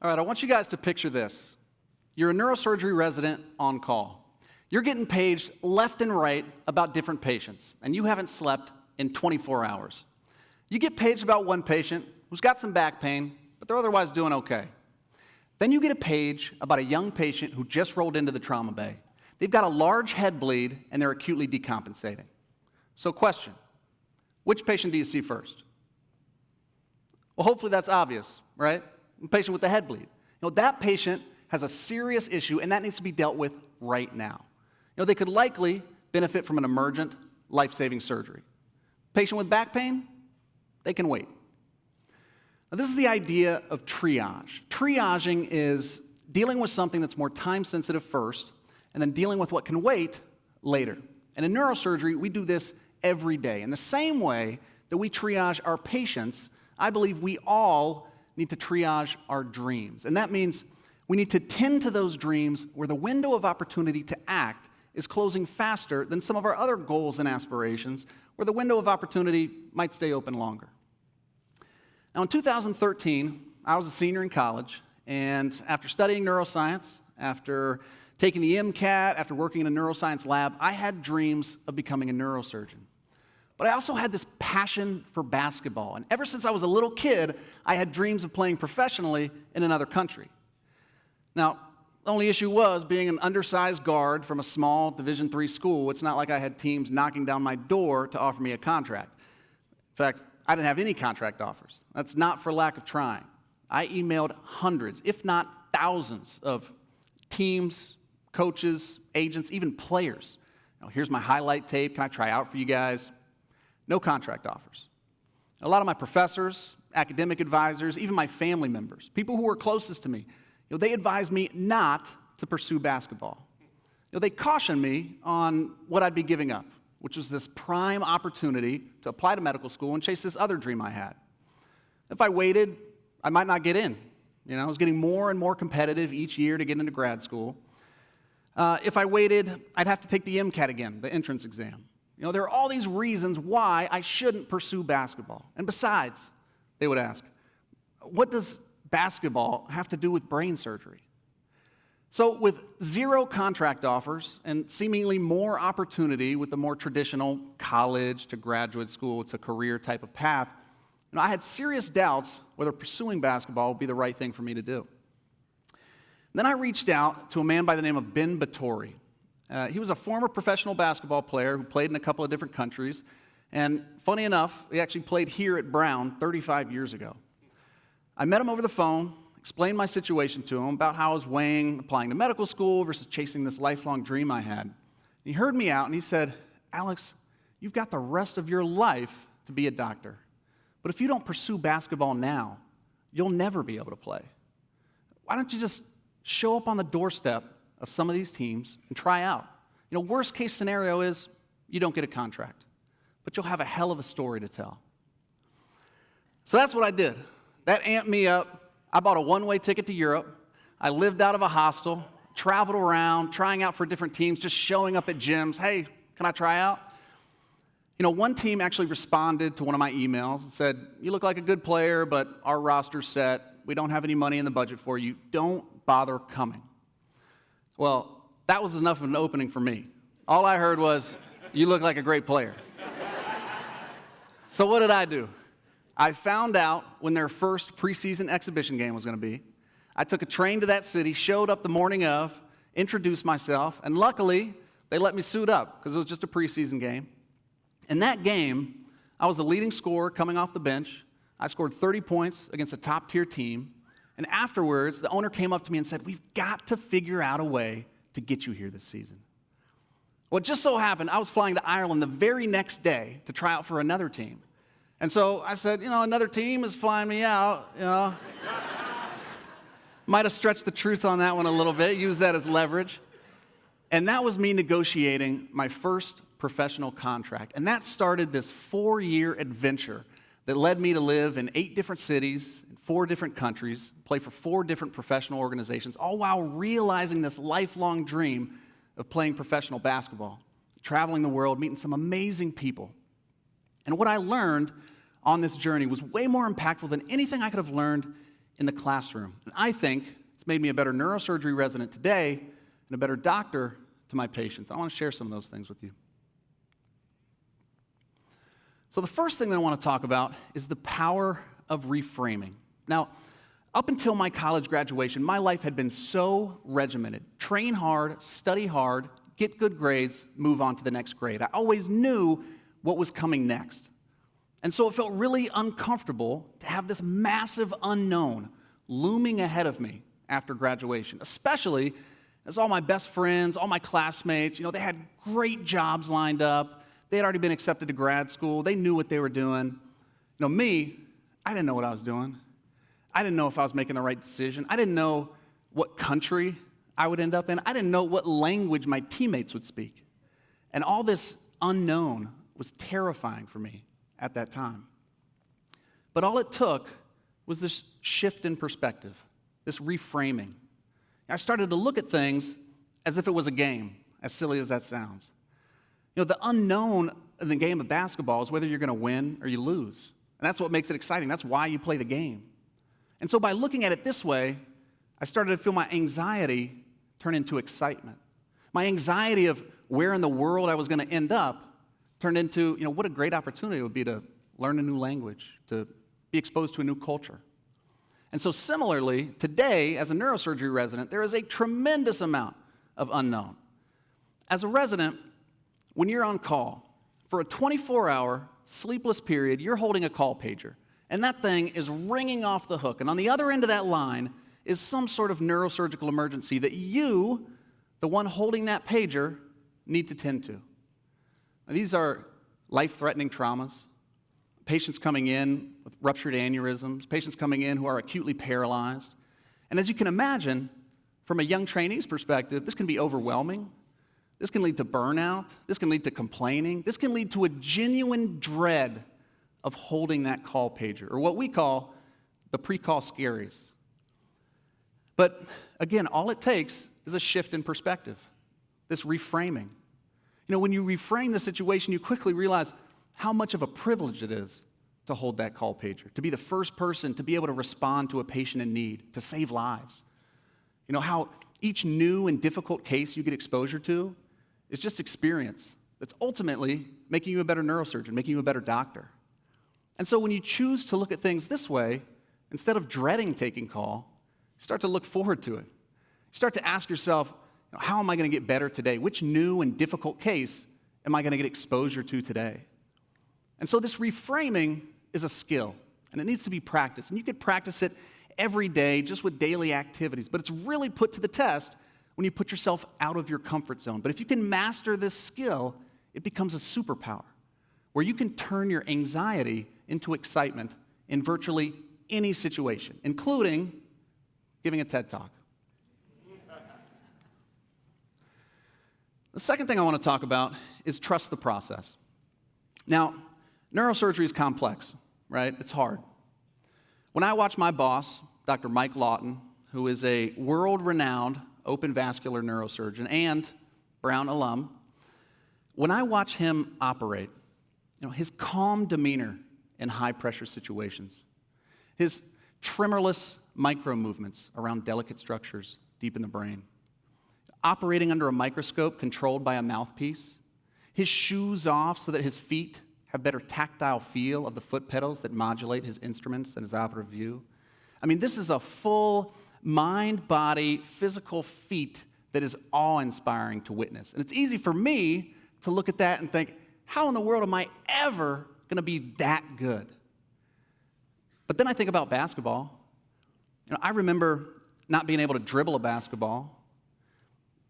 All right, I want you guys to picture this. You're a neurosurgery resident on call. You're getting paged left and right about different patients, and you haven't slept in 24 hours. You get paged about one patient who's got some back pain, but they're otherwise doing okay. Then you get a page about a young patient who just rolled into the trauma bay. They've got a large head bleed, and they're acutely decompensating. So question, which patient do you see first? Well, hopefully that's obvious, right? The patient with the head bleed. That patient has a serious issue, and that needs to be dealt with right now. They could likely benefit from an emergent, life-saving surgery. Patient with back pain, they can wait. Now, this is the idea of triage. Triaging is dealing with something that's more time-sensitive first, and then dealing with what can wait later. And in neurosurgery, we do this every day. In the same way that we triage our patients, I believe we all need to triage our dreams. And that means we need to tend to those dreams where the window of opportunity to act is closing faster than some of our other goals and aspirations, where the window of opportunity might stay open longer. Now, in 2013, I was a senior in college, and after studying neuroscience, after taking the MCAT, after working in a neuroscience lab, I had dreams of becoming a neurosurgeon. But I also had this passion for basketball, and ever since I was a little kid, I had dreams of playing professionally in another country. Now, the only issue was being an undersized guard from a small Division III school. It's not like I had teams knocking down my door to offer me a contract. In fact, I didn't have any contract offers. That's not for lack of trying. I emailed hundreds, if not thousands, of teams, coaches, agents, even players. Here's my highlight tape. Can I try out for you guys? No contract offers. A lot of my professors, academic advisors, even my family members, people who were closest to me, they advised me not to pursue basketball. They cautioned me on what I'd be giving up, which was this prime opportunity to apply to medical school and chase this other dream I had. If I waited, I might not get in. I was getting more and more competitive each year to get into grad school. If I waited, I'd have to take the MCAT again, the entrance exam. There are all these reasons why I shouldn't pursue basketball. And besides, they would ask, what does basketball have to do with brain surgery? So with zero contract offers and seemingly more opportunity with the more traditional college to graduate school to career type of path, I had serious doubts whether pursuing basketball would be the right thing for me to do. Then I reached out to a man by the name of Ben Battori. He was a former professional basketball player who played in a couple of different countries, and funny enough, he actually played here at Brown 35 years ago. I met him over the phone, explained my situation to him about how I was weighing applying to medical school versus chasing this lifelong dream I had. He heard me out and he said, "Alex, you've got the rest of your life to be a doctor. But if you don't pursue basketball now, you'll never be able to play. Why don't you just show up on the doorstep of some of these teams and try out? Worst case scenario is you don't get a contract, but you'll have a hell of a story to tell." So that's what I did. That amped me up. I bought a one-way ticket to Europe. I lived out of a hostel, traveled around, trying out for different teams, just showing up at gyms. Hey, can I try out? One team actually responded to one of my emails and said, "You look like a good player, but our roster's set. We don't have any money in the budget for you. Don't bother coming." Well, that was enough of an opening for me. All I heard was, "You look like a great player." So what did I do? I found out when their first preseason exhibition game was going to be. I took a train to that city, showed up the morning of, introduced myself, and luckily, they let me suit up because it was just a preseason game. In that game, I was the leading scorer coming off the bench. I scored 30 points against a top-tier team. And afterwards, the owner came up to me and said, "We've got to figure out a way to get you here this season." Well, it just so happened I was flying to Ireland the very next day to try out for another team. And so I said, another team is flying me out, Might have stretched the truth on that one a little bit, used that as leverage. And that was me negotiating my first professional contract. And that started this 4-year adventure that led me to live in 8 different cities, in 4 different countries, play for 4 different professional organizations, all while realizing this lifelong dream of playing professional basketball, traveling the world, meeting some amazing people. And what I learned on this journey was way more impactful than anything I could have learned in the classroom. And I think it's made me a better neurosurgery resident today and a better doctor to my patients. I want to share some of those things with you. So the first thing that I want to talk about is the power of reframing. Now, up until my college graduation, my life had been so regimented. Train hard, study hard, get good grades, move on to the next grade. I always knew what was coming next. And so it felt really uncomfortable to have this massive unknown looming ahead of me after graduation, especially as all my best friends, all my classmates, they had great jobs lined up. They had already been accepted to grad school. They knew what they were doing. Me, I didn't know what I was doing. I didn't know if I was making the right decision. I didn't know what country I would end up in. I didn't know what language my teammates would speak. And all this unknown was terrifying for me at that time. But all it took was this shift in perspective, this reframing. I started to look at things as if it was a game, as silly as that sounds. The unknown in the game of basketball is whether you're going to win or you lose. And that's what makes it exciting. That's why you play the game. And so by looking at it this way, I started to feel my anxiety turn into excitement. My anxiety of where in the world I was going to end up turned into, what a great opportunity it would be to learn a new language, to be exposed to a new culture. And so similarly, today, as a neurosurgery resident, there is a tremendous amount of unknown. As a resident, when you're on call, for a 24-hour sleepless period, you're holding a call pager, and that thing is ringing off the hook. And on the other end of that line is some sort of neurosurgical emergency that you, the one holding that pager, need to tend to. Now, these are life-threatening traumas, patients coming in with ruptured aneurysms, patients coming in who are acutely paralyzed. And as you can imagine, from a young trainee's perspective, this can be overwhelming. This can lead to burnout. This can lead to complaining. This can lead to a genuine dread of holding that call pager, or what we call the pre-call scaries. But again, all it takes is a shift in perspective, this reframing. When you reframe the situation, you quickly realize how much of a privilege it is to hold that call pager, to be the first person to be able to respond to a patient in need, to save lives. How each new and difficult case you get exposure to is just experience that's ultimately making you a better neurosurgeon, making you a better doctor. And so when you choose to look at things this way, instead of dreading taking call, you start to look forward to it. You start to ask yourself, how am I going to get better today? Which new and difficult case am I going to get exposure to today? And so this reframing is a skill, and it needs to be practiced. And you could practice it every day just with daily activities, but it's really put to the test when you put yourself out of your comfort zone. But if you can master this skill, it becomes a superpower where you can turn your anxiety into excitement in virtually any situation, including giving a TED Talk. The second thing I want to talk about is trust the process. Now, neurosurgery is complex, right? It's hard. When I watch my boss, Dr. Mike Lawton, who is a world-renowned open vascular neurosurgeon and Brown alum, when I watch him operate, his calm demeanor in high-pressure situations, his tremorless micro-movements around delicate structures deep in the brain, operating under a microscope controlled by a mouthpiece, his shoes off so that his feet have better tactile feel of the foot pedals that modulate his instruments and his operative view. This is a full mind, body, physical feat that is awe-inspiring to witness. And it's easy for me to look at that and think, how in the world am I ever going to be that good? But then I think about basketball. I remember not being able to dribble a basketball.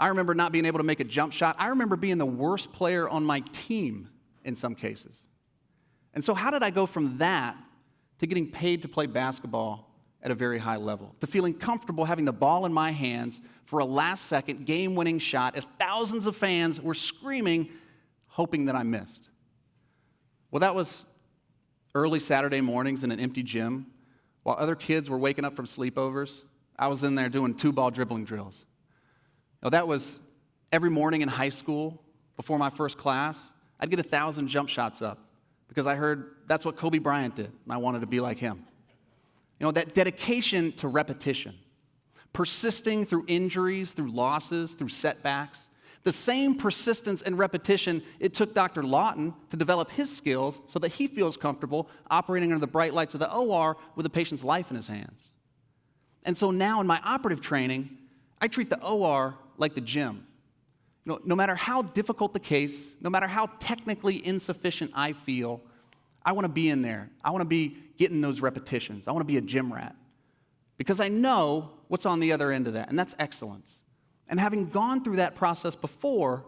I remember not being able to make a jump shot. I remember being the worst player on my team in some cases. And so how did I go from that to getting paid to play basketball at a very high level, to feeling comfortable having the ball in my hands for a last-second game-winning shot as thousands of fans were screaming, hoping that I missed? Well, that was early Saturday mornings in an empty gym. While other kids were waking up from sleepovers, I was in there doing two-ball dribbling drills. Now, that was every morning in high school before my first class. I'd get 1,000 jump shots up because I heard that's what Kobe Bryant did, and I wanted to be like him. That dedication to repetition, persisting through injuries, through losses, through setbacks. The same persistence and repetition it took Dr. Lawton to develop his skills so that he feels comfortable operating under the bright lights of the OR with a patient's life in his hands. And so now in my operative training, I treat the OR like the gym. No matter how difficult the case, no matter how technically insufficient I feel, I want to be in there. I want to be getting those repetitions. I want to be a gym rat because I know what's on the other end of that, and that's excellence. And having gone through that process before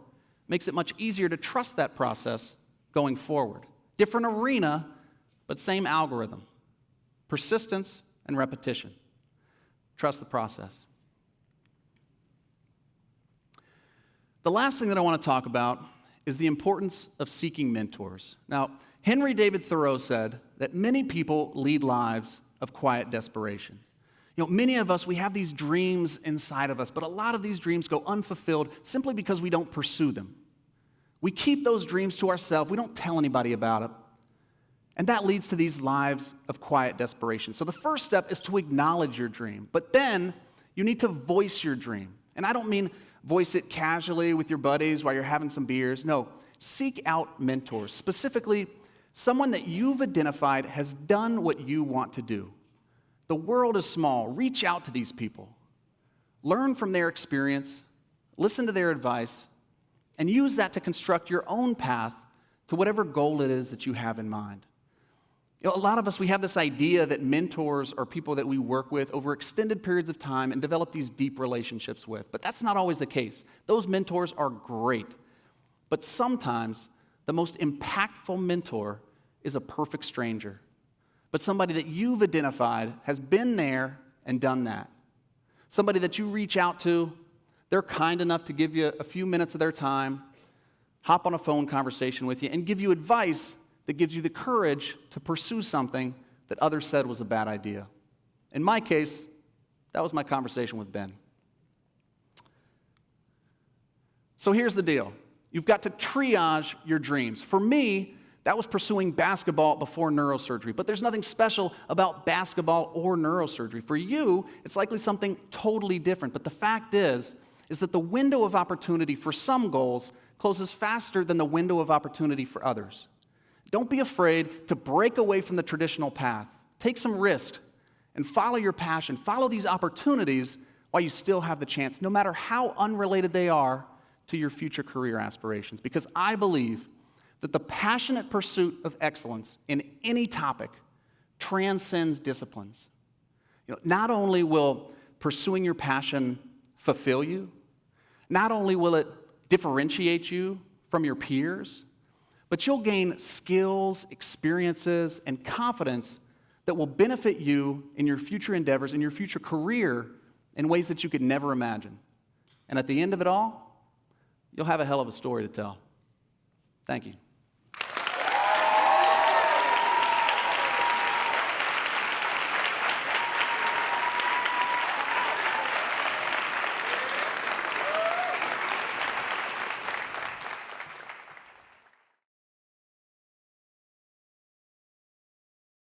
makes it much easier to trust that process going forward. Different arena, but same algorithm. Persistence and repetition. Trust the process. The last thing that I want to talk about is the importance of seeking mentors. Now, Henry David Thoreau said that many people lead lives of quiet desperation. Many of us, we have these dreams inside of us, but a lot of these dreams go unfulfilled simply because we don't pursue them. We keep those dreams to ourselves. We don't tell anybody about it. And that leads to these lives of quiet desperation. So the first step is to acknowledge your dream, but then you need to voice your dream. And I don't mean voice it casually with your buddies while you're having some beers. No, seek out mentors, specifically someone that you've identified has done what you want to do. The world is small. Reach out to these people. Learn from their experience, listen to their advice, and use that to construct your own path to whatever goal it is that you have in mind. A lot of us, we have this idea that mentors are people that we work with over extended periods of time and develop these deep relationships with, but that's not always the case. Those mentors are great, but sometimes the most impactful mentor is a perfect stranger, but somebody that you've identified has been there and done that. Somebody that you reach out to, they're kind enough to give you a few minutes of their time, hop on a phone conversation with you, and give you advice that gives you the courage to pursue something that others said was a bad idea. In my case, that was my conversation with Ben. So here's the deal. You've got to triage your dreams. For me, that was pursuing basketball before neurosurgery, but there's nothing special about basketball or neurosurgery. For you, it's likely something totally different, but the fact is that the window of opportunity for some goals closes faster than the window of opportunity for others. Don't be afraid to break away from the traditional path. Take some risk and follow your passion. Follow these opportunities while you still have the chance, no matter how unrelated they are to your future career aspirations, because I believe that the passionate pursuit of excellence in any topic transcends disciplines. Not only will pursuing your passion fulfill you, not only will it differentiate you from your peers, but you'll gain skills, experiences, and confidence that will benefit you in your future endeavors, in your future career, in ways that you could never imagine. And at the end of it all, you'll have a hell of a story to tell. Thank you.